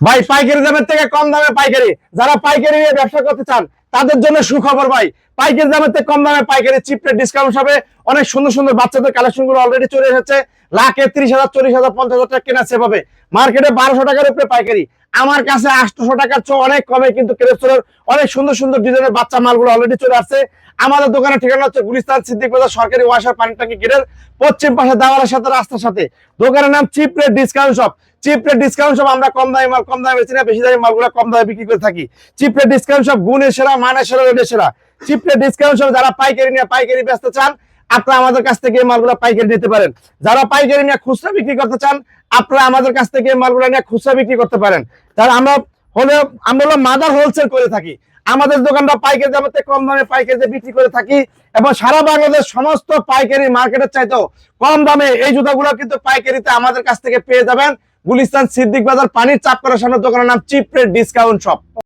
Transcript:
ভাই পাইকারি দামের থেকে কম দামে পাইকারি, যারা পাইকারি নিয়ে ব্যবসা করতে চান তাদের জন্য সুখবর ভাই। পাইকারি দামের থেকে কম দামে পাইকারি চিপ রেট ডিসকাউন্ট হবে। অনেক সুন্দর সুন্দর বাচ্চাদের কালেকশন গুলো অলরেডি চলে এসেছে। লাখে 30,000 40,000 50,000 টাকা কেনা সেভ হবে। মার্কেটে 1200 টাকার উপরে পাইকারি, আমার কাছে 800 টাকার চেয়ে অনেক কমে কিন্তু ক্রেপসোলের অনেক সুন্দর সুন্দর ডিজাইনের বাচ্চা মালগুলো অলরেডি চলে আসছে। আমাদের দোকানের ঠিকানা হচ্ছে গুলিস্তান সিদ্দিক বাজার সরকারি ওয়াসার পানি ট্যাঙ্কি গেটের পশ্চিম পাশে দাওয়ারের সাথে রাস্তার সাথে। দোকানের নাম chip rate discount shop. Chip rate discount shop আমরা কম দামি মাল কম দামে বেশি না, বেশি দামি মালগুলো কম দামে বিক্রি করে থাকি। চিপ রেট ডিসকাউন্ট শপ গুণের সেরা, মানের সেরা, রেটের সেরা। চিপ রেট ডিসকাউন্ট শপ যারা পাইকারি নিয়ে পাইকারি বেচতে চান আপনারা আমাদের কাছ থেকে এই মালগুলো পাইকারি নিতে পারেন। যারা পাইকারি নিয়ে খুচরা বিক্রি করতে চান আপনারা আমাদের কাছ থেকে এই মালগুলো নিয়ে খুচরা বিক্রি করতে পারেন। তাহলে আমরা হলো মাদার হোলসেল করে থাকি। আমাদের দোকানটা পাইকারি দামে কম দামে পাইকারিতে বিক্রি করে থাকি এবং সারা বাংলাদেশ সমস্ত পাইকারি মার্কেটের চাইতেও কম দামে এই জুতাগুলো কিন্তু পাইকারিতে আমাদের কাছ থেকে পেয়ে যাবেন। গুলিস্তান সিদ্দিক বাজার পানির চাপ করার সামনে দোকানের নাম চিপ রেট ডিসকাউন্ট শপ।